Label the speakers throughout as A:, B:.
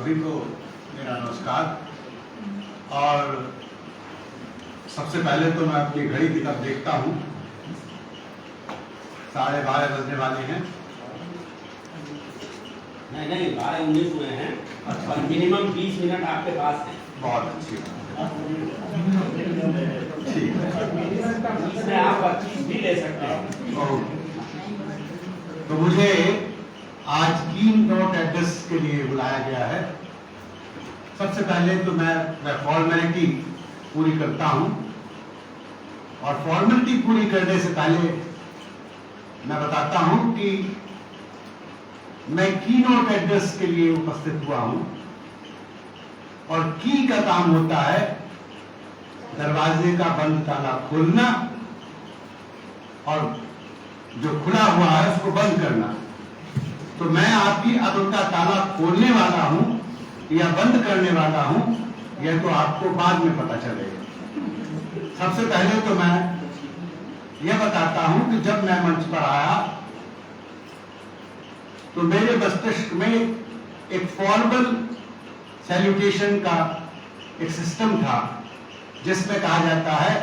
A: सभी को मेरा नमस्कार। और सबसे पहले तो मैं अपनी घड़ी की तरफ देखता हूँ, 12:30 बजने वाले हैं।
B: नहीं 12:19 हुए हैं।
A: अच्छा।
B: और मिनिमम 20 मिनट आपके पास है।
A: बहुत अच्छी बात, ठीक है।
B: इसमें आप 25 भी ले सकते हैं।
A: तो मुझे आज की नोट एड्रेस के लिए बुलाया गया है। सबसे पहले तो मैं फॉर्मेलिटी पूरी करता हूं, और फॉर्मेलिटी पूरी करने से पहले मैं बताता हूं कि मैं की नोट एड्रेस के लिए उपस्थित हुआ हूं, और की का काम होता है दरवाजे का बंद ताला खोलना और जो खुला हुआ है उसको बंद करना। तो मैं आपकी अकल का ताला खोलने वाला हूं या बंद करने वाला हूं, यह तो आपको बाद में पता चलेगा। सबसे पहले तो मैं यह बताता हूं कि जब मैं मंच पर आया तो मेरे मस्तिष्क में एक फॉर्मल सैल्यूटेशन का एक सिस्टम था, जिसमें कहा जाता है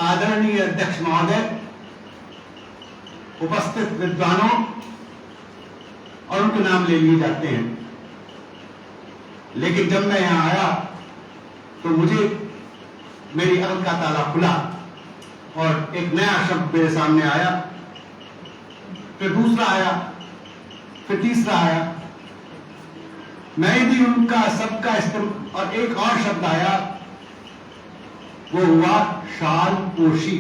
A: आदरणीय अध्यक्ष महोदय, उपस्थित विद्वानों, और उनके नाम ले लिए जाते हैं। लेकिन जब मैं यहां आया तो मुझे मेरी अकल का ताला खुला और एक नया शब्द मेरे सामने आया, फिर दूसरा आया, फिर तीसरा आया। मैं भी उनका सबका इस्तेमाल, और एक और शब्द आया, वो हुआ शाल पोशी।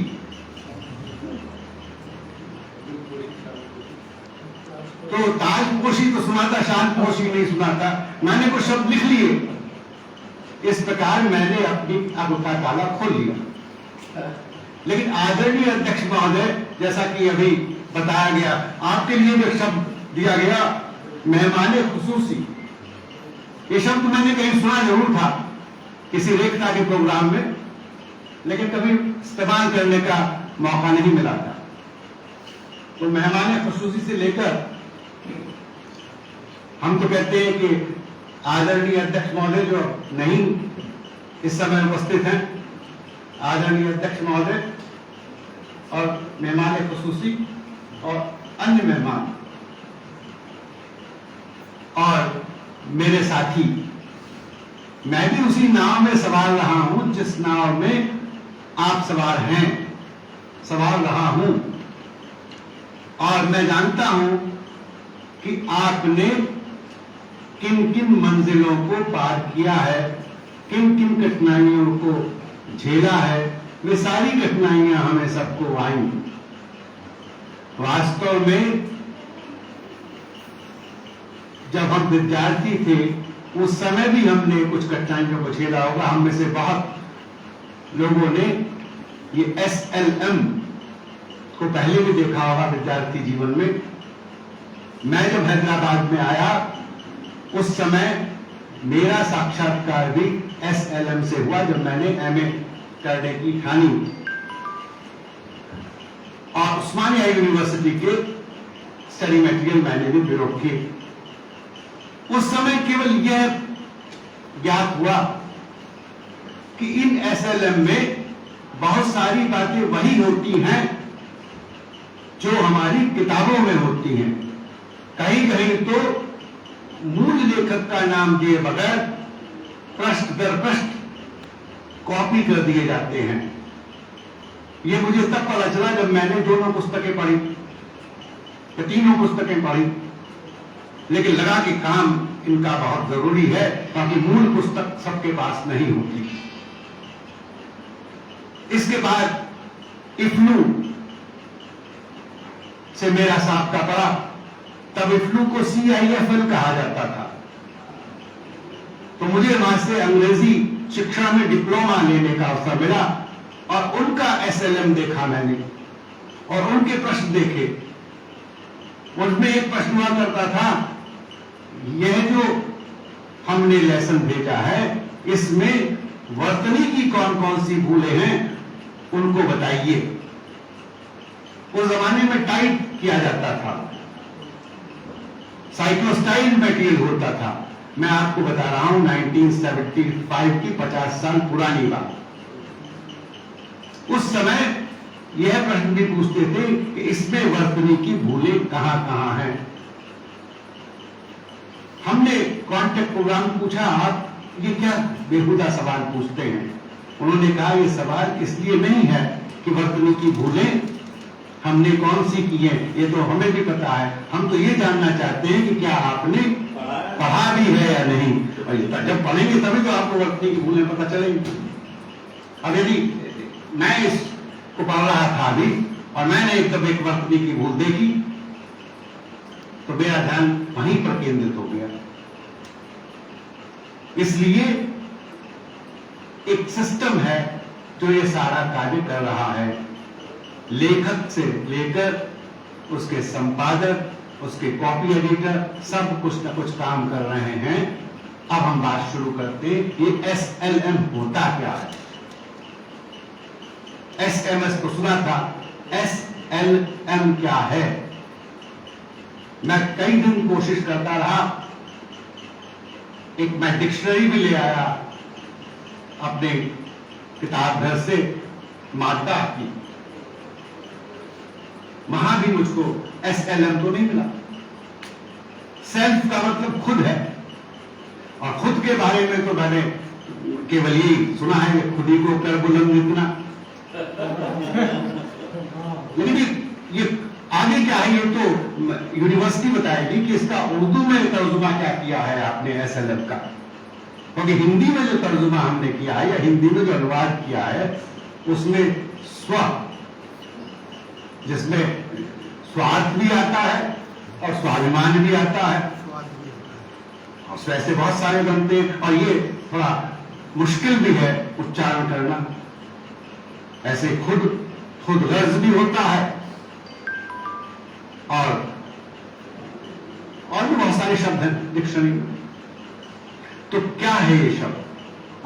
A: तो ताजपोशी तो सुना था, शाल पोशी नहीं सुना था। मैंने कुछ शब्द लिख लिए, इस प्रकार मैंने अपनी अकल का ताला खोल लिया। लेकिन आदरणीय अध्यक्ष महोदय, जैसा कि अभी बताया गया, आपके लिए भी शब्द दिया गया, मेहमाने खुसूसी। ये शब्द मैंने कहीं सुना जरूर था, किसी रेखता के प्रोग्राम में, लेकिन कभी इस्तेमाल करने का मौका नहीं मिला था। तो मेहमाने खुसूसी से लेकर हम तो कहते हैं कि आदरणीय अध्यक्ष महोदय जो नहीं इस समय उपस्थित हैं, आदरणीय अध्यक्ष महोदय और मेहमान खुसूसी और अन्य मेहमान और मेरे साथी, मैं भी उसी नाव में सवार रहा हूं जिस नाव में आप सवार हैं, सवार रहा हूं। और मैं जानता हूं कि आपने किन किन मंजिलों को पार किया है, किन किन कठिनाइयों को झेला है। वे सारी कठिनाइयां हमें सबको आई। वास्तव में जब हम विद्यार्थी थे उस समय भी हमने कुछ कठिनाइयों को झेला होगा। हम में से बहुत लोगों ने ये SLM को पहले भी देखा होगा विद्यार्थी जीवन में। मैं जब हैदराबाद में आया उस समय मेरा साक्षात्कार भी SLM से हुआ, जब मैंने MA करने की ठानी। और उस्मानिया यूनिवर्सिटी के स्टडी मटेरियल मैंने भी प्रयोग किए। उस समय केवल यह ज्ञात हुआ कि इन SLM में बहुत सारी बातें वही होती हैं जो हमारी किताबों में होती हैं। कहीं कहीं तो मूल लेखक का नाम दिए बगैर पृष्ठ दर पृष्ठ कॉपी कर दिए जाते हैं। यह मुझे तब पता चला जब मैंने दोनों पुस्तकें पढ़ी या तीनों पुस्तकें पढ़ी। लेकिन लगा कि काम इनका बहुत जरूरी है, क्योंकि मूल पुस्तक सबके पास नहीं होती। इसके बाद इफ्लू से मेरा साबका पड़ा। तब इफ्लू को CIFL कहा जाता था। तो मुझे वहां से अंग्रेजी शिक्षा में डिप्लोमा लेने का अवसर मिला, और उनका SLM देखा मैंने और उनके प्रश्न देखे। उनमें एक प्रश्न हुआ करता था, यह जो हमने लेसन भेजा है इसमें वर्तनी की कौन कौन सी भूलें हैं उनको बताइए। उस जमाने में टाइप किया जाता था, साइक्लोस्टाइल मटेरियल होता था, मैं आपको बता रहा हूं 1975 की 50 साल पुरानी बात। उस समय यह प्रश्न भी पूछते थे कि इसमें वर्तनी की भूलें कहां कहां हैं। हमने कांटेक्ट प्रोग्राम पूछा, आप ये क्या बेहुदा सवाल पूछते हैं? उन्होंने कहा ये सवाल इसलिए नहीं है कि वर्तनी की भूलें हमने कौन सी की है, ये तो हमें भी पता है, हम तो ये जानना चाहते हैं कि क्या आपने पढ़ा भी है या नहीं। और जब पढ़ेंगे तभी तो आपको वर्तनी की भूलें पता चलेंगी। अब यदि मैं इसको पढ़ रहा था अभी और मैंने एकदम एक वर्तनी की भूल देखी तो मेरा ध्यान वहीं पर केंद्रित हो गया। इसलिए एक सिस्टम है जो ये सारा कार्य कर रहा है। लेखक से लेकर उसके संपादक, उसके कॉपी एडिटर, सब कुछ ना कुछ काम कर रहे हैं। अब हम बात शुरू करते हैं, ये SLM होता क्या है? SMS तो सुना था, SLM क्या है? मैं कई दिन कोशिश करता रहा, एक मैं डिक्शनरी भी ले आया अपने किताब घर से, मादा की, वहां भी मुझको SLM तो नहीं मिला। सेल्फ का मतलब खुद है, और खुद के बारे में तो मैंने केवल यही सुना है कि खुद ही को कर बुलंद इतना। लेकिन ये आगे क्या है, ये तो यूनिवर्सिटी बताएगी कि इसका उर्दू में तर्जुमा क्या किया है आपने SLM का। क्योंकि हिंदी में जो तर्जुमा हमने किया है या हिंदी में जो अनुवाद किया है उसमें स्व, जिसमें स्वार्थ भी आता है और स्वाभिमान भी आता है, और वैसे बहुत सारे बनते हैं, और ये थोड़ा मुश्किल भी है उच्चारण करना। ऐसे खुद गर्ज भी होता है, और भी बहुत सारे शब्द हैं डिक्शनरी में। तो क्या है ये शब्द?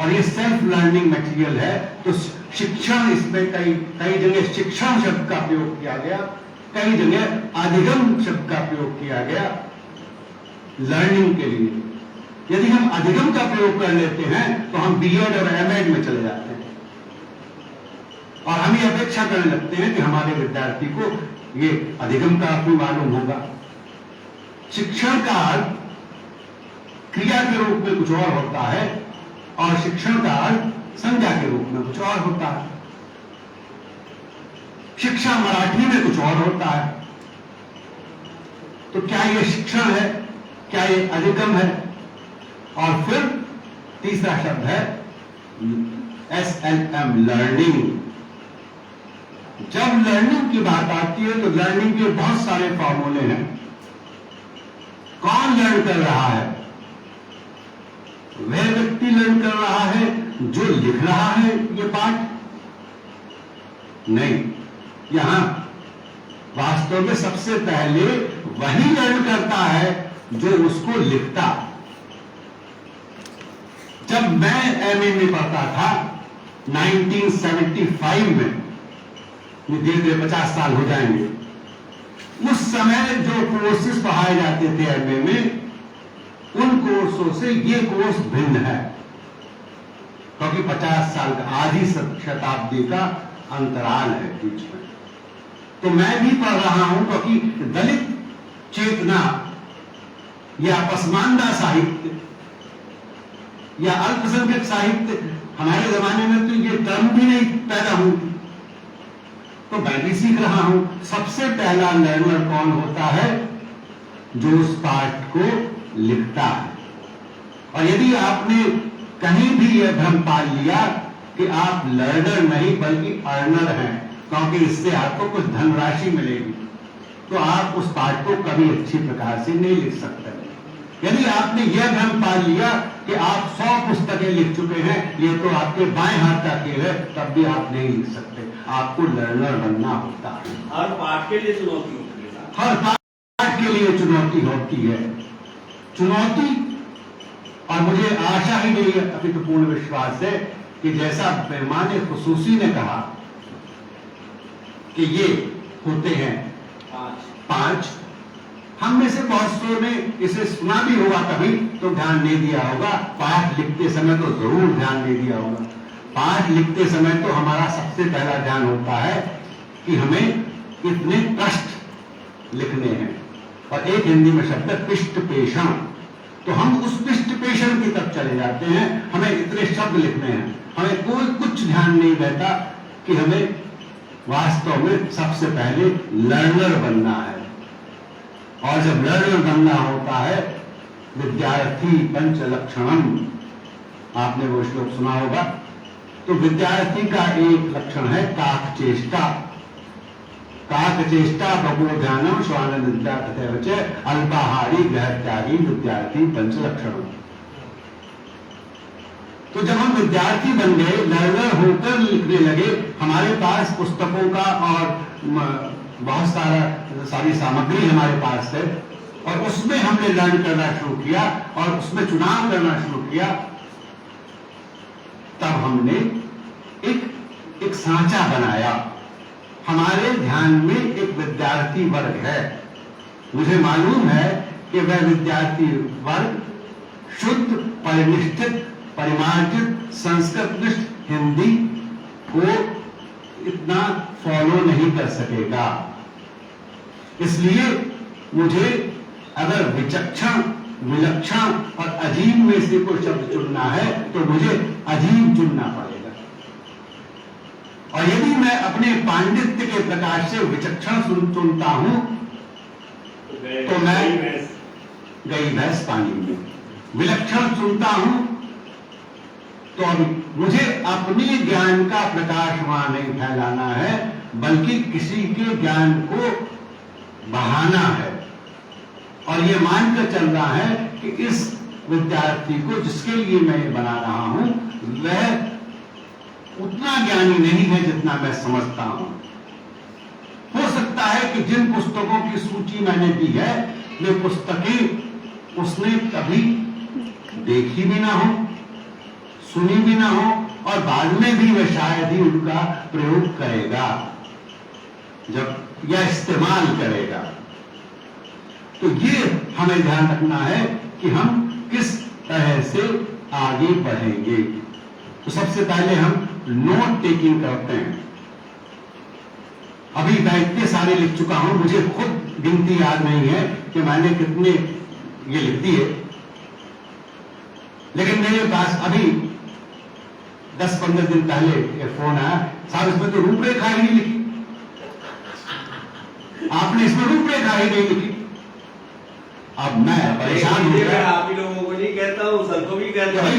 A: और ये सेल्फ लर्निंग मटेरियल है। तो शिक्षण, इसमें कई जगह शिक्षण शब्द का प्रयोग किया गया, कई जगह अधिगम शब्द का प्रयोग किया गया लर्निंग के लिए। यदि हम अधिगम का प्रयोग कर लेते हैं तो हम B.Ed और M.Ed में चले जाते हैं, और हम ये अपेक्षा करने लगते हैं कि हमारे विद्यार्थी को ये अधिगम का अर्थ भी मालूम होगा। शिक्षण का अर्थ क्रिया के रूप में कुछ और होता है, और शिक्षण का अर्थ संज्ञा के रूप में कुछ और होता है। शिक्षा मराठी में कुछ और होता है। तो क्या ये शिक्षण है? क्या ये अधिगम है? और फिर तीसरा शब्द है SLM, लर्निंग। जब लर्निंग की बात आती है तो लर्निंग के बहुत सारे फॉर्मूले हैं। कौन लर्न कर रहा है? वह व्यक्ति लर्न कर रहा है जो लिख रहा है ये पाठ? नहीं, यहां वास्तव में सबसे पहले वही लर्न करता है जो उसको लिखता। जब मैं MA में पढ़ता था 1975 में, धीरे धीरे 50 साल हो जाएंगे, उस समय जो कोर्सेज पढ़ाए जाते थे MA में, उन कोर्सों से ये कोर्स भिन्न है, क्योंकि 50 साल का, आधी शताब्दी का अंतराल है बीच में। तो मैं भी पढ़ रहा हूं क्योंकि दलित चेतना या पसमानदा साहित्य या अल्पसंख्यक साहित्य, हमारे जमाने में तो ये टर्म भी नहीं पैदा हुई, तो मैं भी सीख रहा हूं। सबसे पहला लर्नर कौन होता है? जो उस पाठ को लिखता है। और यदि आपने कहीं भी यह भ्रम पाल लिया कि आप लर्नर नहीं बल्कि अर्नर हैं, क्योंकि इससे आपको कुछ धनराशि मिलेगी, तो आप उस पाठ को कभी अच्छी प्रकार से नहीं लिख सकते। यदि आपने यह भ्रम पाल लिया कि आप 100 पुस्तकें लिख चुके हैं, ये तो आपके बाएं हाथ का खेल है, तब भी आप नहीं लिख सकते। आपको लर्नर बनना होता है।
B: हर पाठ के लिए चुनौती होती है।
A: हर पाठ के लिए चुनौती होती है। चुनौती, और मुझे आशा ही नहीं है, अभी तो पूर्ण विश्वास है कि जैसा मेहमान खुसूसी ने कहा कि ये होते हैं 5, हम में से बहुत सौ ने इसे सुना भी होगा कभी तो ध्यान नहीं दिया होगा, पाठ लिखते समय तो जरूर ध्यान नहीं दिया होगा। पाठ लिखते समय तो हमारा सबसे पहला ध्यान होता है कि हमें इतने कष्ट लिखने हैं, और एक हिंदी में शब्द है पिष्ट पेषण, तो हम उस पिष्ट पेषण की तरफ चले जाते हैं। हमें इतने शब्द लिखने हैं, हमें कोई कुछ ध्यान नहीं रहता कि हमें वास्तव में सबसे पहले लर्नर बनना है। और जब लर्नर बनना होता है, विद्यार्थी पंच लक्षणम, आपने वो श्लोक सुना होगा, तो विद्यार्थी का एक लक्षण है काक चेष्टा। काक चेष्टा बको ध्यानम श्वान निद्रा तथैव च अल्पाहारी गृह त्यागी विद्यार्थी पंच लक्षणम। तो जब हम विद्यार्थी बन गए, लर्नर होकर लिखने लगे, हमारे पास पुस्तकों का और बहुत सारी सामग्री हमारे पास है, और उसमें हमने लर्न करना शुरू किया और उसमें चुनाव करना शुरू किया, तब हमने एक सांचा बनाया। हमारे ध्यान में एक विद्यार्थी वर्ग है। मुझे मालूम है कि वह विद्यार्थी वर्ग शुद्ध, परिनिष्ठित, परिमार्जित, संस्कृतनिष्ठ हिंदी को इतना फॉलो नहीं कर सकेगा। इसलिए मुझे अगर विचक्षण, विलक्षण और अजीब में से कोई शब्द चुनना है तो मुझे अजीब चुनना पड़ेगा। और यदि मैं अपने पांडित्य के प्रकाश से विचक्षण चुनता हूं तो मैं गई भैंस पानी में, विलक्षण चुनता हूं तो मुझे अपने ज्ञान का प्रकाश वहां नहीं फैलाना है, बल्कि किसी के ज्ञान को बढ़ाना है। और ये मानकर चल रहा है कि इस विद्यार्थी को जिसके लिए मैं बना रहा हूं वह उतना ज्ञानी नहीं है जितना मैं समझता हूं। हो सकता है कि जिन पुस्तकों की सूची मैंने दी है वे पुस्तकें उसने कभी देखी भी ना हो, सुनी भी ना हो, और बाद में भी वह शायद ही उनका प्रयोग करेगा जब या इस्तेमाल करेगा। तो ये हमें ध्यान रखना है कि हम किस तरह से आगे बढ़ेंगे। तो सबसे पहले हम नोट टेकिंग करते हैं। अभी मैं इतने सारे लिख चुका हूं, मुझे खुद गिनती याद नहीं है कि मैंने कितने ये लिख दिए, लेकिन मेरे पास अभी 10-15 दिन पहले ये फोन आया, साहब इसमें तो रूपरेखा ही नहीं लिखी, आपने इसमें रूपरेखा ही नहीं लिखी। अब मैं परेशान हो गया।
B: आप ही लोगों को नहीं कहता हूं, सर को भी कहता हूं,
A: भाई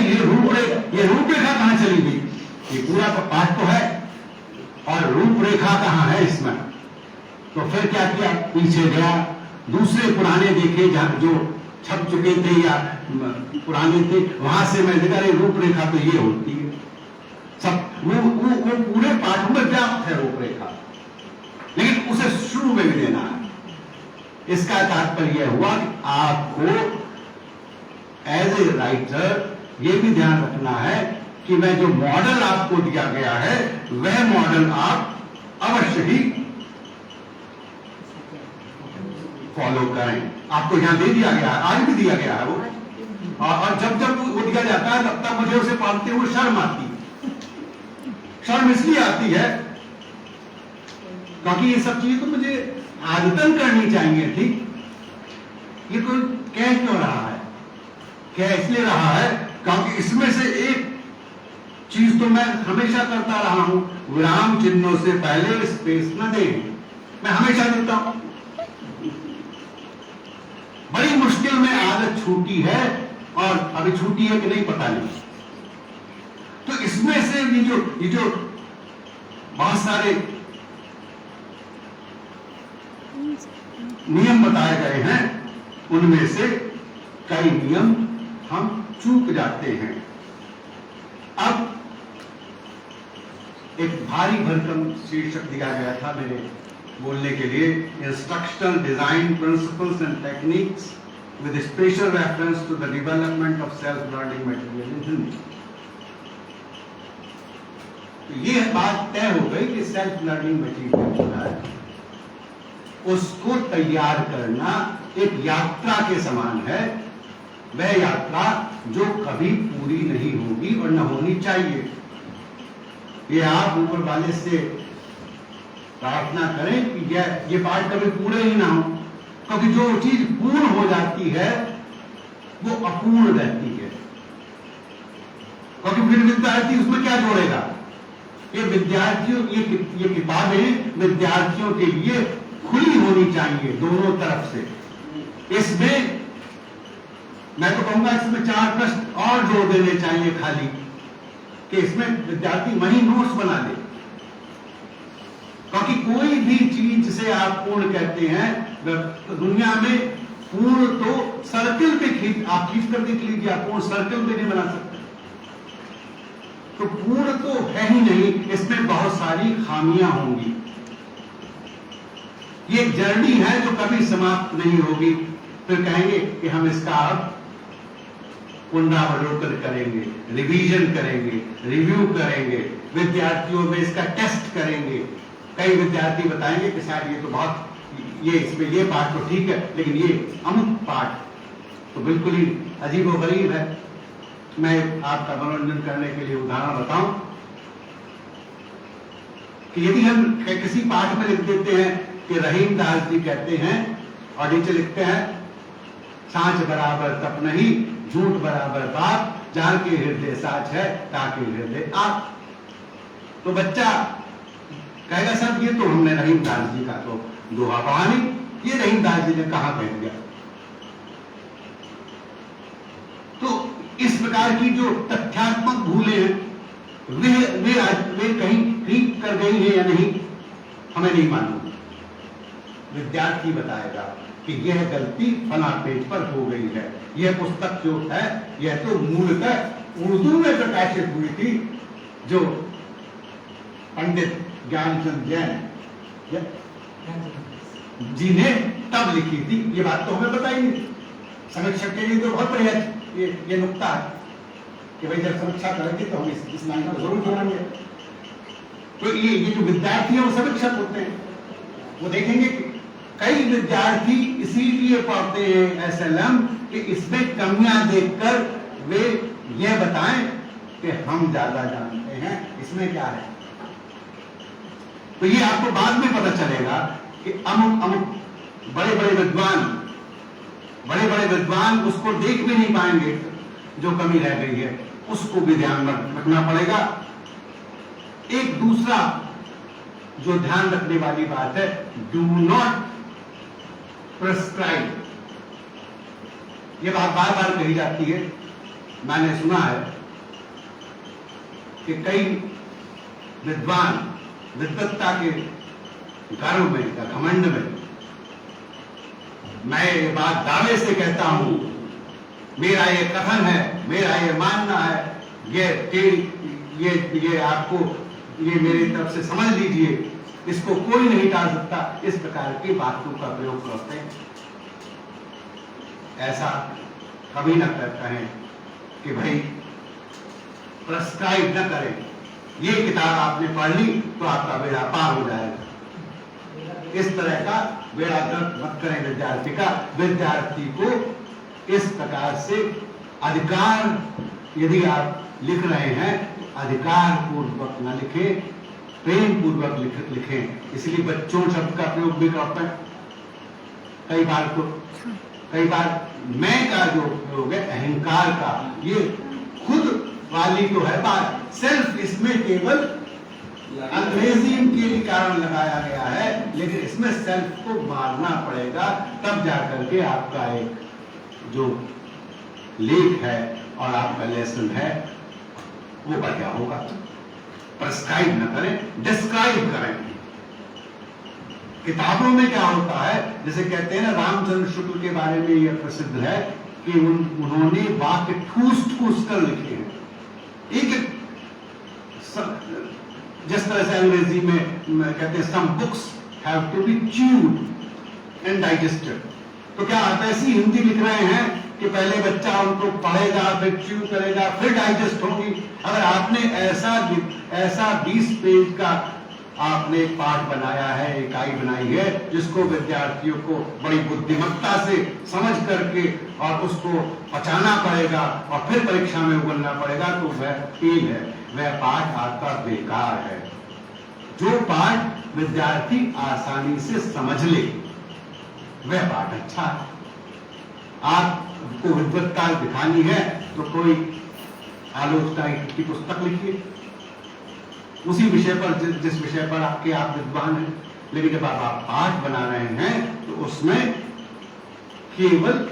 A: ये रूपरेखा कहां चली गई? ये पूरा पाठ तो है और रूपरेखा कहां है इसमें? तो फिर क्या किया, पीछे गया, दूसरे पुराने देखे जहां जो छप चुके थे या पुराने थे, वहां से मैं देखा रूपरेखा तो ये होती है सब, वो पूरे पाठ में व्याप्त है रूपरेखा, लेकिन उसे शुरू में भी देना है। इसका तात्पर्य हुआ कि आपको एज ए राइटर ये भी ध्यान रखना है कि मैं जो मॉडल आपको दिया गया है वह मॉडल आप अवश्य ही फॉलो करें। आपको यहां दे दिया गया है, आज भी दिया गया है वो, और जब जब वो दिया जाता है तब तब मुझे उसे पढ़ते हुए शर्म आती है। शर्म इसलिए आती है क्योंकि ये सब चीजें तो मुझे आदतन करनी चाहिए थी। ये कोई कह क्यों रहा है? कह इसलिए रहा है क्योंकि इसमें से एक चीज तो मैं हमेशा करता रहा हूं, विराम चिन्हों से पहले स्पेस न दें। मैं हमेशा देता हूं, बड़ी मुश्किल में आदत छूटी है, और अभी छूटी है कि नहीं पता नहीं। तो इसमें से ये जो बहुत सारे नियम बताए गए हैं उनमें से कई नियम हम चूक जाते हैं। अब एक भारी भरकम शीर्षक दिया गया था मेरे बोलने के लिए, instructional design principles and techniques with special reference to the development of self learning material in Hindi. तो ये बात तय हो गई कि सेल्फ लर्निंग मटेरियल जो है उसको तैयार करना एक यात्रा के समान है, वह यात्रा जो कभी पूरी नहीं होगी और न होनी चाहिए। ये आप ऊपर वाले से प्रार्थना करें कि ये पाठ कभी पूरे ही ना हो, क्योंकि जो चीज पूर्ण हो जाती है वो अपूर्ण रहती है, क्योंकि फिर विद्यार्थी उसमें क्या जोड़ेगा। ये विद्यार्थियों ये किताबें विद्यार्थियों के लिए खुली होनी चाहिए दोनों तरफ से। इसमें मैं तो कहूंगा इसमें 4 प्रश्न और जोड़ देने चाहिए खाली, कि इसमें विद्यार्थी वही नोट्स बना दे, क्योंकि कोई भी चीज से आप पूर्ण कहते हैं तो दुनिया में पूर्ण तो सर्कल पे आप खींच कर देख लीजिए, आप पूर्ण सर्कल पे नहीं बना सकते। तो पूर्ण तो है ही नहीं, इसमें बहुत सारी खामियां होंगी। ये जर्नी है जो कभी समाप्त नहीं होगी। फिर कहेंगे कि हम इसका अब पुनरावलोकन करेंगे, रिवीजन करेंगे, रिव्यू करेंगे, विद्यार्थियों में इसका टेस्ट करेंगे। कई विद्यार्थी बताएंगे कि शायद ये तो बहुत इसमें ये पाठ तो ठीक है, लेकिन ये अमुक पाठ तो बिल्कुल ही अजीबोगरीब है। मैं आपका मनोरंजन करने के लिए उदाहरण बताऊं कि यदि हम किसी पाठ में लिख देते हैं कि रहीम दास जी कहते हैं और नीचे लिखते हैं सांच बराबर तप नहीं, झूठ बराबर बात, जहां के हृदय साच है ताकि हृदय आप, तो बच्चा कहेगा सर ये तो हमने रहीम दास जी का तो दोहा पढ़ा नहीं, ये रहीम दास जी ने कहा कह दिया। तो इस प्रकार की जो तथ्यात्मक भूलें हैं वे कहीं ठीक कर गई है या नहीं हमें नहीं मालूम। विद्यार्थी बताएगा कि यह गलती फला पेज पर हो गई है। यह पुस्तक जो है यह तो मूलतः उर्दू में प्रकाशित हुई थी, जो पंडित ज्ञानचंद जैन जी ने तब लिखी थी। ये बात तो हमें बताई नहीं। समीक्षक के लिए तो बहुत बढ़िया ये नुक्ता है कि भाई जब समीक्षा करेंगे तो हम इस लाइन को जरूर जोड़ेंगे। तो ये जो विद्यार्थी है वो समीक्षक होते हैं, वो देखेंगे कि कई विद्यार्थी इसीलिए पढ़ते हैं एसएलएम कि इसमें कमियां देखकर वे ये बताएं कि हम ज्यादा जानते हैं इसमें क्या है। तो ये आपको बाद में पता चलेगा कि अमुक बड़े बड़े विद्वान उसको देख भी नहीं पाएंगे, जो कमी रह गई है उसको भी ध्यान रखना पड़ेगा। एक दूसरा जो ध्यान रखने वाली बात है, डू नॉट प्रिस्क्राइब। ये बात बार बार कही जाती है। मैंने सुना है कि कई विद्वान विद्वत्ता के गर्व में या घमंड में, मैं ये बात दावे से कहता हूं, मेरा ये कथन है, मेरा ये मानना है, ये आपको ये मेरी तरफ से समझ लीजिए, इसको कोई नहीं टाल सकता, इस प्रकार की बातों का प्रयोग करते हैं। ऐसा कभी न करता है कि भाई प्रिस्क्राइब न करें, ये किताब आपने पढ़ ली तो आपका बेड़ा पार हो जाएगा। इस तरह का बेड़ा गर्क मत करें विद्यार्थी का। विद्यार्थी को इस प्रकार से अधिकार, यदि आप लिख रहे हैं अधिकार पूर्वक न लिखें, प्रेम पूर्वक लिखें। इसलिए बच्चों शब्द का प्रयोग भी करते हैं। कई बार मैं का जो प्रयोग है अहंकार का, ये खुद वाली तो है बात, सेल्फ इसमें केवल अंग्रेजी के कारण लगाया गया है, लेकिन इसमें सेल्फ को मारना पड़ेगा, तब जाकर के आपका एक जो लेख है और आपका लेसन है वो बढ़िया होगा। प्रिस्क्राइब न करें, डिस्क्राइब करें। किताबों में क्या होता है, जैसे कहते हैं ना, रामचंद्र शुक्ल के बारे में यह प्रसिद्ध है कि उन्होंने वाक्य ठूस ठूस कर लिखे हैं। एक जिस तरह से अंग्रेजी में कहते हैं some books have to be chewed and digested, तो क्या आप ऐसी हिंदी लिख रहे हैं कि पहले बच्चा उनको पढ़ेगा, फिर च्यू करेगा, फिर डाइजेस्ट होगी? अगर आपने ऐसा 20 पेज का आपने एक पाठ बनाया है, इकाई बनाई है, जिसको विद्यार्थियों को बड़ी बुद्धिमत्ता से समझ करके और उसको पचाना पड़ेगा और फिर परीक्षा में उगलना पड़ेगा, तो वह फेल है, वह पाठ आपका बेकार है। जो पाठ विद्यार्थी आसानी से समझ ले वह पाठ अच्छा है। आपको विद्वत्ता दिखानी है तो कोई आलोचना की पुस्तक लिखिए उसी विषय पर, जिस विषय पर आप विद्वान हैं। लेकिन जब आप पाठ बना रहे हैं तो उसमें केवल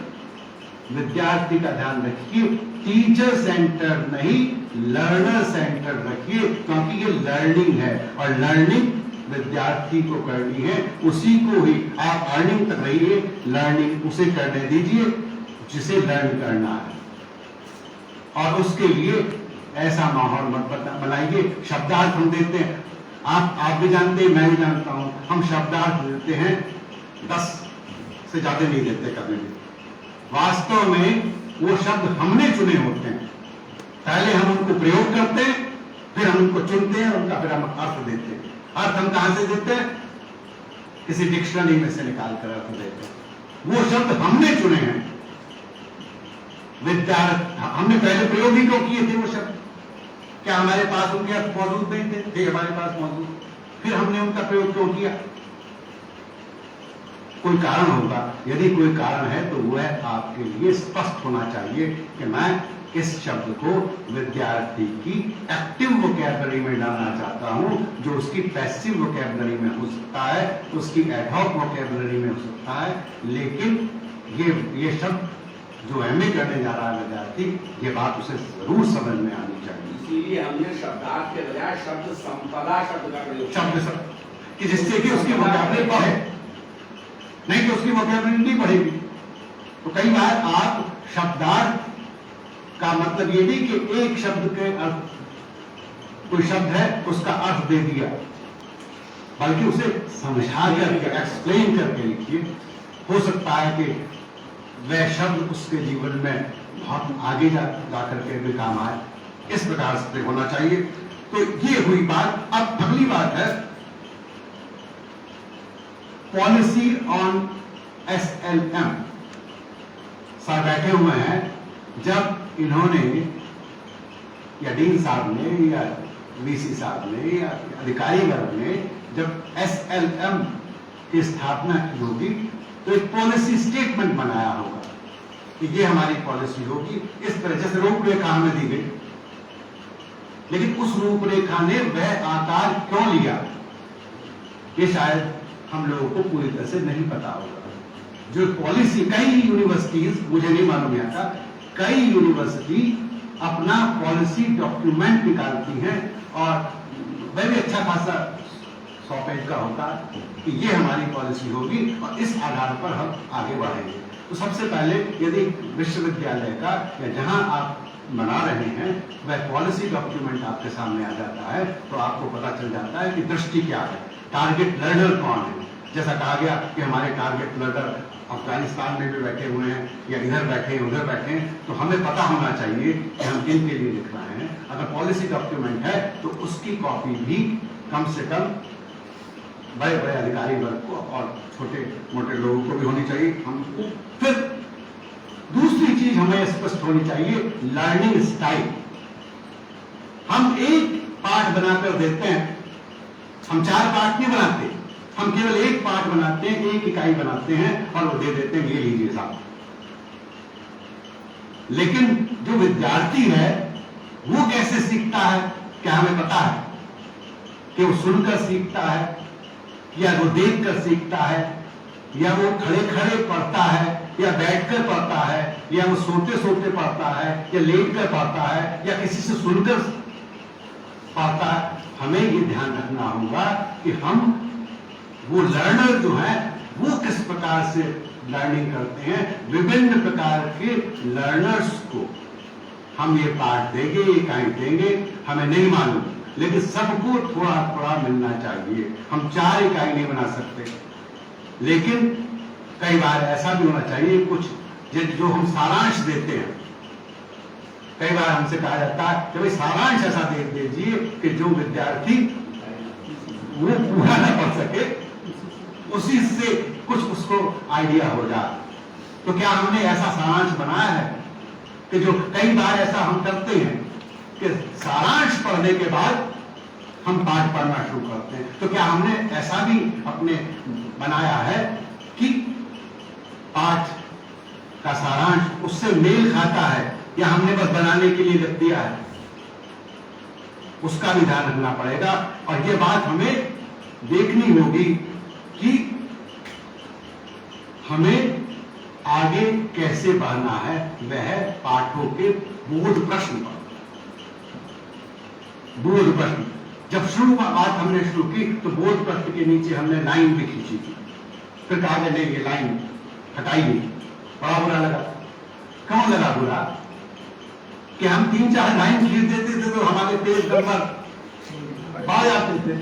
A: विद्यार्थी का ध्यान रखिए, टीचर सेंटर नहीं लर्नर सेंटर रखिए, क्योंकि ये लर्निंग है और लर्निंग विद्यार्थी को करनी है, उसी को ही आप अर्निंग तक रहिए, लर्निंग उसे करने दीजिए जिसे लर्न करना है। और उसके लिए ऐसा माहौल मत बनाइए। शब्दार्थ हम देते हैं, आप भी जानते हैं, मैं भी जानता हूं, हम शब्दार्थ देते हैं 10 से ज्यादा नहीं देते कभी भी। वास्तव में वो शब्द हमने चुने होते हैं, पहले हम उनको प्रयोग करते हैं, फिर हम उनको चुनते हैं, उनका फिर हम अर्थ देते हैं। अर्थ हम कहां से देते हैं? किसी डिक्शनरी में से निकाल कर अर्थ देते हैं। वो शब्द हमने चुने हैं, हमने पहले प्रयोग ही क्यों किए थे वो शब्द? क्या हमारे पास उनके अर्थ मौजूद नहीं थे हमारे पास मौजूद, फिर हमने उनका प्रयोग क्यों किया? कोई कारण होगा। यदि कोई कारण है तो वह आपके लिए स्पष्ट होना चाहिए कि मैं इस शब्द को विद्यार्थी की एक्टिव वोकैबुलरी में डालना चाहता हूं, जो उसकी पैसिव वोकैबुलरी में हो सकता है, उसकी एडहॉक वोकैबुलरी में हो सकता है। लेकिन ये शब्द जो एमए करने जा रहा है विद्यार्थी, ये बात उसे जरूर समझ में आनी चाहिए।
B: इसीलिए हमने शब्दार्थ के बजाय शब्द संपदा शब्द का प्रयोग
A: शब्द कि जिससे कि उसकी वोकैबुलरी बढ़े, नहीं तो उसकी वोकैबुलरी नहीं बढ़ेगी। तो कई बार आप शब्दार्थ का मतलब ये नहीं कि एक शब्द के अर्थ, कोई शब्द है उसका अर्थ दे दिया, बल्कि उसे समझा करके एक्सप्लेन करके लिखिए। हो सकता है कि वह शब्द उसके जीवन में बहुत आगे जाकर के भी काम आए। इस प्रकार से होना चाहिए। तो ये हुई बात। अब अगली बात है पॉलिसी ऑन SLM। सर बैठे हुए हैं, जब इन्होंने या डीन साहब ने या VC साहब ने या अधिकारी वर्ग ने जब SLM की स्थापना की होगी तो एक पॉलिसी स्टेटमेंट बनाया होगा कि ये हमारी पॉलिसी होगी। इस तरह जैसे रूपरेखा हमें दी गई, लेकिन उस रूपरेखा ने वह आकार क्यों लिया ये शायद हम लोगों को पूरी तरह से नहीं पता होगा। जो पॉलिसी, कई यूनिवर्सिटीज, मुझे नहीं मालूम आता, कई यूनिवर्सिटी अपना पॉलिसी डॉक्यूमेंट निकालती हैं और वह भी अच्छा खासा 100 पेज का होता है कि ये हमारी पॉलिसी होगी और इस आधार पर हम आगे बढ़ेंगे। तो सबसे पहले यदि विश्वविद्यालय का या जहां आप बना रहे हैं वह पॉलिसी डॉक्यूमेंट आपके सामने आ जाता है तो आपको पता चल जाता है कि दृष्टि क्या है, टारगेट लर्नर कौन है। जैसा कहा गया कि हमारे टारगेट लर्नर अफगानिस्तान में भी बैठे हुए हैं या इधर बैठे हैं उधर बैठे हैं, तो हमें पता होना चाहिए कि हम किन के लिए लिख रहे हैं। अगर पॉलिसी डॉक्यूमेंट है तो उसकी कॉपी भी कम से कम बड़े बड़े अधिकारी वर्ग को और छोटे मोटे लोगों को भी होनी चाहिए। हमको फिर दूसरी चीज हमें स्पष्ट होनी चाहिए, लर्निंग स्टाइल। हम एक पाठ बनाकर देते हैं, हम 4 पाठ नहीं बनाते, हम केवल एक पाठ बनाते हैं, एक इकाई बनाते हैं और वो दे देते हैं, ये लीजिए साहब। लेकिन जो विद्यार्थी है वो कैसे सीखता है, क्या हमें पता है? कि वो सुनकर सीखता है या वो देखकर सीखता है या वो खड़े खड़े पढ़ता है या बैठकर पढ़ता है या वो सोते सोते पढ़ता है या लेटकर पढ़ता है या किसी से सुनकर पढ़ता है। हमें ये ध्यान रखना होगा कि हम वो लर्नर जो है वो किस प्रकार से लर्निंग करते हैं। विभिन्न प्रकार के लर्नर्स को हम ये पाठ देंगे, ये इकाई देंगे, हमें नहीं मालूम, लेकिन सबको थोड़ा थोड़ा मिलना चाहिए। हम 4 इकाई नहीं बना सकते, लेकिन कई बार ऐसा भी होना चाहिए कुछ जो हम सारांश देते हैं। कई बार हमसे कहा जाता है कि भाई सारांश ऐसा दे दीजिए कि जो विद्यार्थी वो पूरा ना पढ़ सके, उसी से कुछ उसको आइडिया हो जाए। तो क्या हमने ऐसा सारांश बनाया है कि जो कई बार ऐसा हम करते हैं कि सारांश पढ़ने के बाद हम पाठ पढ़ना शुरू करते हैं, तो क्या हमने ऐसा भी अपने बनाया है कि पाठ का सारांश उससे मेल खाता है, या हमने बस बनाने के लिए लिख दिया है? उसका भी ध्यान रखना पड़ेगा। और ये बात हमें देखनी होगी कि हमें आगे कैसे बढ़ना है, वह पाठों के बोध प्रश्न पर। बोध प्रश्न जब शुरू बात हमने शुरू की तो बोध प्रश्न के नीचे हमने लाइन भी खींची थी, फिर कहा नहीं ये लाइन हटाइए। बड़ा बुरा लगा। क्यों लगा बुरा? कि हम 3-4 लाइन खींच देते थे तो हमारे पेज नंबर बढ़ जाते थे,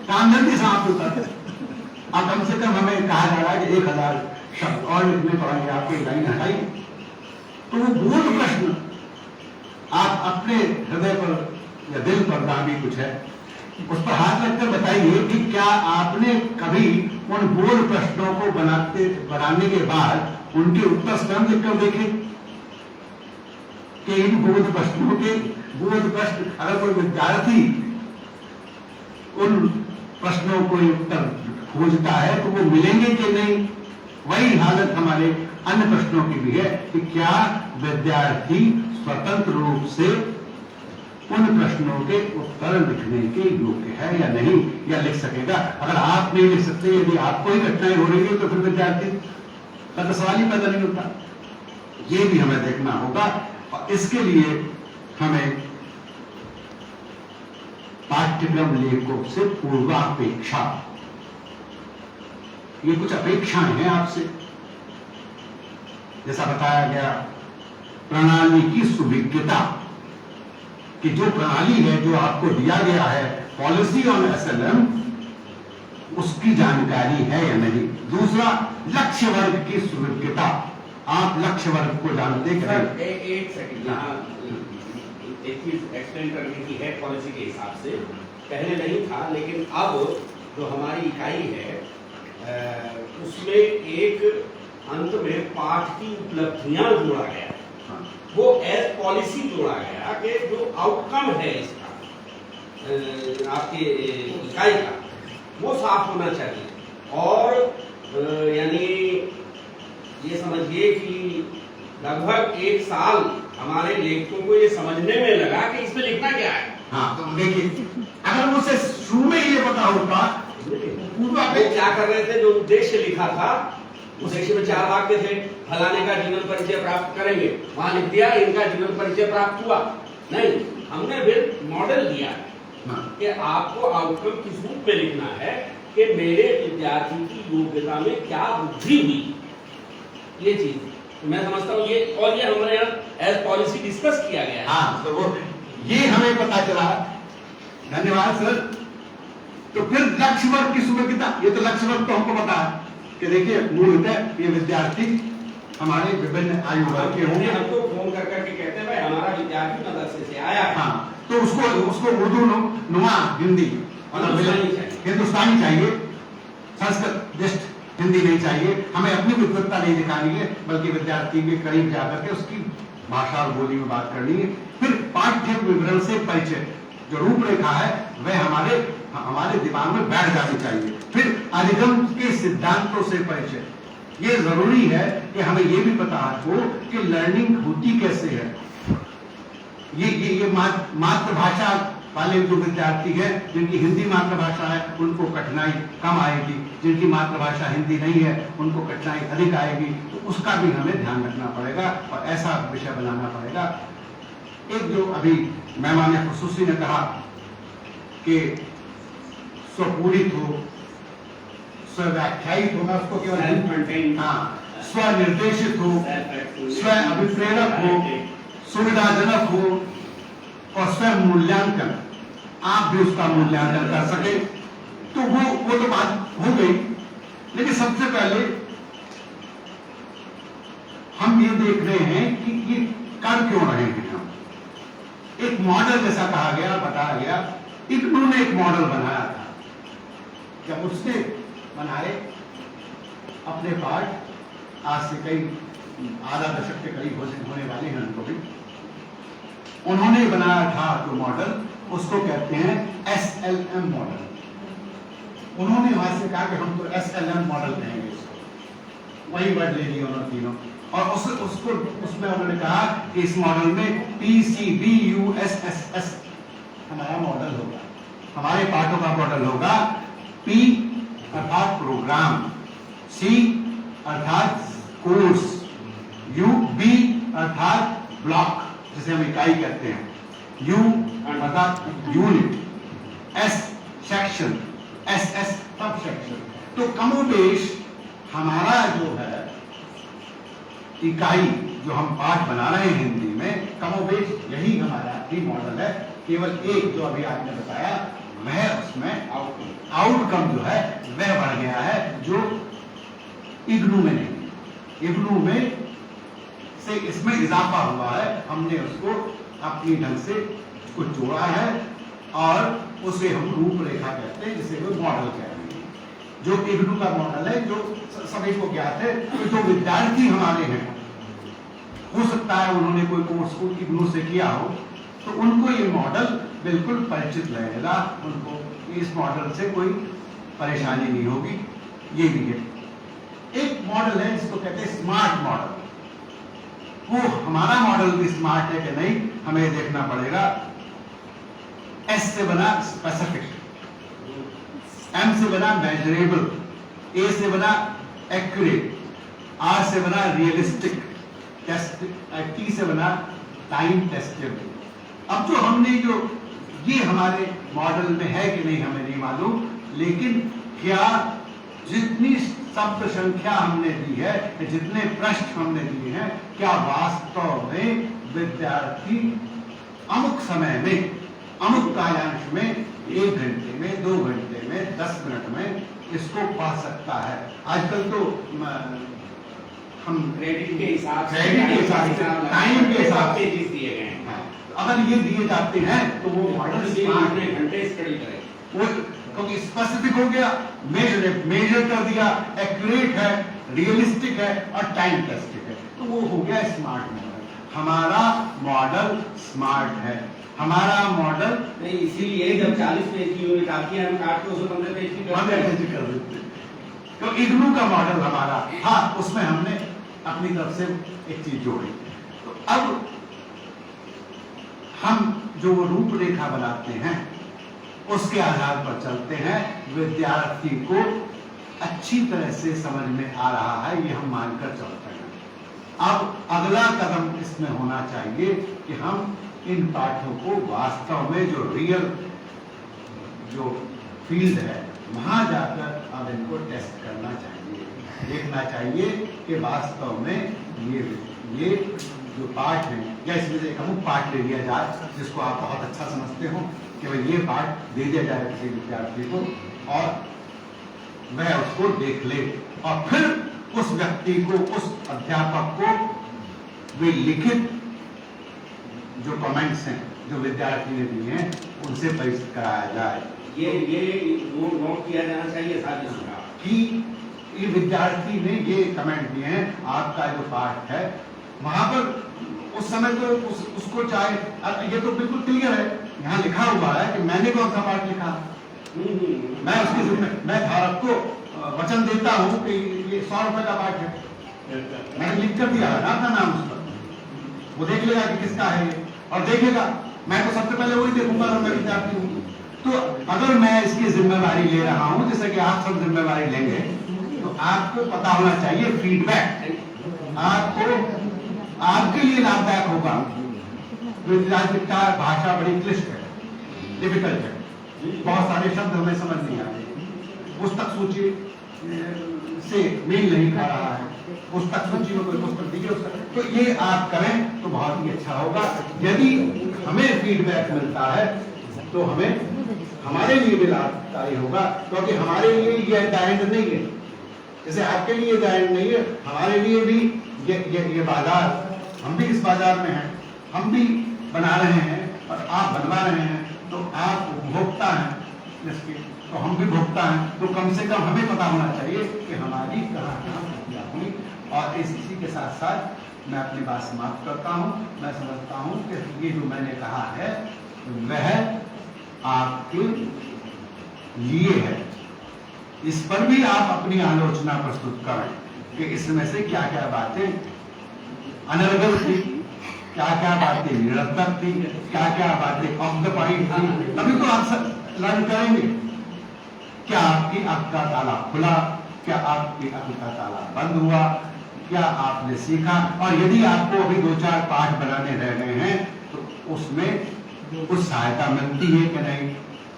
A: काम जल्दी समाप्त होता था। अब कम से कम हमें कहा जा रहा है कि 1000 शब्द और लिखने पड़ेंगे, आपकी लाइन हटाइए। तो वो बोध प्रश्न आप अपने हृदय पर या दिल पर जहां भी कुछ है उस पर हाथ रखकर बताइए कि क्या आपने कभी उन बोध प्रश्नों को बनाने के बाद उनके उत्तर स्वयं लिखकर देखे कि इन बोध प्रश्नों के बोध प्रश्न, अगर कोई विद्यार्थी उन प्रश्नों को उत्तर खोजता है तो वो मिलेंगे कि नहीं? वही हालत हमारे अन्य प्रश्नों की भी है कि क्या विद्यार्थी स्वतंत्र रूप से उन प्रश्नों के उत्तर लिखने के योग्य है या नहीं, या लिख सकेगा? अगर आप नहीं लिख सकते, यदि आपको ही कठिनाई हो रही है, तो फिर विद्यार्थी का तो सवाल ही पैदा नहीं होता। ये भी हमें देखना होगा और इसके लिए हमें पाठ्यक्रम लेखों से पूर्वापेक्षा, ये कुछ अपेक्षाएं हैं आपसे। जैसा बताया गया, प्रणाली की सुविज्ञता, कि जो प्रणाली है जो आपको दिया गया है पॉलिसी ऑन एसएलएम, उसकी जानकारी है या नहीं। दूसरा, लक्ष्य वर्ग की सुविज्ञता, आप लक्ष्य वर्ग को जानते हैं?
B: एक सेकंड, यहाँ एक चीज एक्सप्लेन करने की है। पॉलिसी के हिसाब से पहले नहीं था, लेकिन अब जो हमारी इकाई है उसमें एक अंत में पाठ की उपलब्धियां जोड़ा गया है। वो एज पॉलिसी जोड़ा गया कि जो आउटकम है इसका आपके इकाई का, वो साफ होना चाहिए। और यानी ये समझिए कि लगभग 1 साल हमारे लेखकों को ये समझने में लगा कि इसमें लिखना क्या है।
A: हाँ, तो देखिए, अगर मुझे शुरू में ये पता होता,
B: पूरा क्या कर रहे थे, जो उद्देश्य लिखा था उद्देश्य में 4 वाक्य थे। फलाने का जीवन परिचय प्राप्त करेंगे, वहां लिख दिया इनका जीवन परिचय प्राप्त हुआ। नहीं, हमने फिर मॉडल दिया कि आपको आउटकम किस रूप में लिखना है कि मेरे विद्यार्थी की योग्यता में क्या वृद्धि हुई। ये चीज तो मैं समझता हूँ ये, और ये हमारे यहाँ एज पॉलिसी डिस्कस किया गया है।
A: हाँ, तो वो ये हमें पता चला। धन्यवाद सर। तो फिर लक्ष्य वर्ग की सुविज्ञता, ये तो लक्ष्य वर्ग तो हमको पता है कि देखिए मूलतः ये विद्यार्थी हमारे विभिन्न आयु वर्ग के होंगे।
B: हमको फोन कर करके कहते हैं भाई हमारा विद्यार्थी मदरसे से आया है।
A: हाँ, तो उसको उर्दू नुमा हिंदी हिंदुस्तानी चाहिए, संस्कृत जस्ट हिंदी नहीं चाहिए। हमें अपनी विद्वत्ता नहीं दिखानी है, बल्कि विद्यार्थी के करीब जाकर के उसकी भाषा और बोली में बात करनी है। फिर पाठ्य विवरण से परिचय, जो रूपरेखा है वह हमारे दिमाग में बैठ जानी चाहिए। फिर अधिगम के सिद्धांतों से परिचय, ये जरूरी है कि हमें ये भी पता हो कि लर्निंग होती कैसे है। ये मातृभाषा वाले जो विद्यार्थी हैं, जिनकी हिंदी मातृभाषा है, उनको कठिनाई कम आएगी। जिनकी मातृभाषा हिंदी नहीं है, उनको कठिनाई अधिक आएगी। तो उसका भी हमें ध्यान रखना पड़ेगा और ऐसा विषय बनाना पड़ेगा। एक जो अभी मेहमान खुसूसी ने कहा कि स्वपूरित हो, स्वव्याख्यायित हो, मैं उसको केवल स्वनिर्देशित हो, स्व अभिप्रेरक हो, सुविधाजनक हो और स्वयं मूल्यांकन, आप भी उसका मूल्यांकन कर सके। तो वो तो बात हो गई। लेकिन सबसे पहले हम ये देख रहे हैं कि ये कर क्यों रहे हैं। हम एक मॉडल, जैसा कहा गया, बताया गया, इग्नू ने एक मॉडल बनाया था जब उसने बनाए अपने पार्ट, आज से कई आधा दशक के करीब होने वाले हैं उनको भी, उन्होंने बनाया था जो मॉडल, उसको कहते हैं SLM मॉडल। उन्होंने वहां से कहा कि हम तो SLM मॉडल कहेंगे इसको, वही वर्ड ले लिया उन्होंने तीनों, और उसमें उन्होंने कहा कि इस मॉडल में PCBUSSS हमारा मॉडल होगा, हमारे पार्टों का मॉडल होगा। P अर्थात प्रोग्राम, C अर्थात कोर्स, B अर्थात ब्लॉक जिसे हम इकाई कहते हैं, U अर्थात unit, S section, SS sub section. तो कमोबेश हमारा जो है इकाई जो हम पाठ बना रहे हैं हिंदी में, कमोबेश यही हमारा ही मॉडल है। केवल एक जो अभी आपने बताया वह उसमें आउटकम जो है वह बढ़ गया है, जो इग्नू में नहीं, इग्नू में से इसमें इजाफा हुआ है, हमने उसको अपनी ढंग से उसको जोड़ा है और उसे हम रूपरेखा कहते हैं, जिसे वो मॉडल कहते हैं। जो इग्नू का मॉडल है, जो सभी को ज्ञात है, तो जो विद्यार्थी हमारे हैं, हो सकता है उन्होंने कोई कोर्स को इग्नू से किया हो, तो उनको ये मॉडल बिल्कुल परिचित रहेगा, उनको इस मॉडल से कोई परेशानी नहीं होगी। ये भी है एक मॉडल है जिसको कहते हैं स्मार्ट मॉडल। वो हमारा मॉडल भी स्मार्ट है कि नहीं, हमें देखना पड़ेगा। S से बना स्पेसिफिक, M से बना मेजरेबल, A से बना एक्यूरेट, R से बना रियलिस्टिक, T से बना टाइम टेस्टेबल। अब जो हमने ये हमारे मॉडल में है कि नहीं हमें नहीं मालूम, लेकिन क्या जितनी शब्द संख्या हमने दी है, जितने पृष्ठ हमने दिए हैं, क्या वास्तव में विद्यार्थी अमुक समय में, अमुक कालांश में, 1 घंटे में, 2 घंटे में, 10 मिनट में इसको पढ़ सकता है? आजकल तो हम
B: क्रेडिट के हिसाब से,
A: टाइम के हिसाब से
B: दिए गए हैं।
A: अगर ये दिए जाते हैं तो वो मॉडल
B: घंटे स्टडी करें,
A: वो क्योंकि स्पेसिफिक हो गया, मेजर कर दिया, एक्यूरेट है, रियलिस्टिक है और टाइम टेस्टेड है, तो वो हो गया स्मार्ट मॉडल। हमारा मॉडल स्मार्ट है, हमारा मॉडल
B: नहीं। इसीलिए जब 40 पेज की यूनिट आती है, हम काट के उसे 15 पेज की
A: कर देते हैं। तो इग्नू का मॉडल हमारा, हाँ, उसमें हमने अपनी तरफ से एक चीज जोड़ी। तो अब हम जो रूपरेखा बनाते हैं उसके आधार पर चलते हैं, विद्यार्थी को अच्छी तरह से समझ में आ रहा है ये हम मानकर चलते हैं। अब अगला कदम इसमें होना चाहिए कि हम इन पाठों को वास्तव में जो रियल जो फील्ड है वहां जाकर अब इनको टेस्ट करना चाहिए, देखना चाहिए कि वास्तव में ये जो पाठ है, या इसमें से एक अमुक पाठ ले लिया जाए जिसको आप बहुत अच्छा समझते हो कि भाई ये पाठ दे दिया जाए किसी विद्यार्थी को और वह उसको देख ले, और फिर उस व्यक्ति को, उस अध्यापक को वे लिखित जो कमेंट्स हैं जो विद्यार्थी ने दिए हैं उनसे परिचित कराया जाए।
B: ये नोट किया जाना चाहिए साथ ही
A: कि ये विद्यार्थी ने ये कमेंट दिए हैं, आपका जो पाठ है वहां पर उस समय तो उसको चाहे, ये तो बिल्कुल क्लियर है, यहाँ लिखा हुआ है कि मैंने कौन सा पाठ लिखा, मैं उसके जिम्मे, मैं धारक को वचन देता हूँ कि ये 100 रुपए का पाठ है, मैंने लिख कर दिया है ना अपना नाम उस पर, वो देख लेगा कि किसका है ये, और देखेगा, मैं तो सबसे पहले वही देखूंगा मैं विद्यार्थी हूँ। तो अगर मैं इसकी जिम्मेवारी ले रहा हूँ, जैसे कि आप सब जिम्मेवारी लेंगे, तो आपको पता होना चाहिए फीडबैक आपको आपके लिए लाभदायक होगा। विद्यार्थी भाषा बड़ी क्लिष्ट है, डिफिकल्ट है, बहुत सारे शब्द हमें समझ नहीं आते, पुस्तक सूची से मेल नहीं खा रहा है, पुस्तक सूची में कोई पुस्तक दी है, तो ये आप करें तो बहुत ही अच्छा होगा। यदि हमें फीडबैक मिलता है तो हमें हमारे लिए भी लाभकारी होगा, क्योंकि हमारे लिए यह द एंड नहीं है, जैसे आपके लिए द एंड नहीं है, हमारे लिए भी ये बाजार, हम भी इस बाजार में हैं, हम भी बना रहे हैं और आप बनवा रहे हैं, तो आप उपभोक्ता हैं, जिसके, तो हम भी भोगता हैं, तो कम से कम हमें पता होना चाहिए कि हमारी कहाँ कहाँ गलतियाँ हुई। और इसी के साथ साथ मैं अपनी बात समाप्त करता हूँ। मैं समझता हूँ कि ये जो मैंने कहा है वह आपके लिए है, इस पर भी आप अपनी आलोचना प्रस्तुत करें कि इसमें से क्या क्या बातें अनर्गल थी, क्या क्या बातें निरर्थक थी, क्या क्या बातें ऑफ द पॉइंट थी, तभी तो आप सब लर्न करेंगे। क्या आपकी आंख का ताला खुला, क्या आपकी आंख का ताला बंद हुआ, क्या आपने सीखा। और यदि आपको अभी 2-4 पाठ बनाने रह गए हैं तो उसमें कुछ सहायता मिलती है कि नहीं।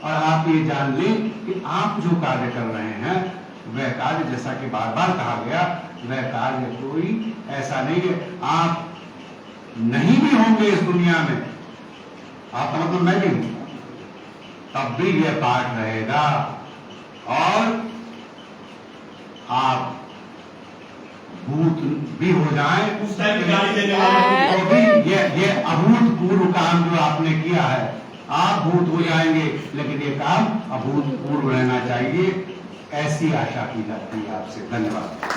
A: और आप ये जान लें कि आप जो कार्य कर रहे हैं वह कार्य, जैसा कि बार बार कहा गया, वह कार्य कोई ऐसा नहीं है, आप नहीं भी होंगे इस दुनिया में, आपका मतलब मैं भी हूं, तब भी यह पाठ रहेगा। और आप भूत भी हो जाए
C: उस टाइम गाली देने वाले
A: तो भी ये अभूतपूर्व काम जो आपने किया है, आप भूत हो जाएंगे लेकिन ये काम अभूतपूर्व रहना चाहिए, ऐसी आशा की जाती है आपसे। धन्यवाद।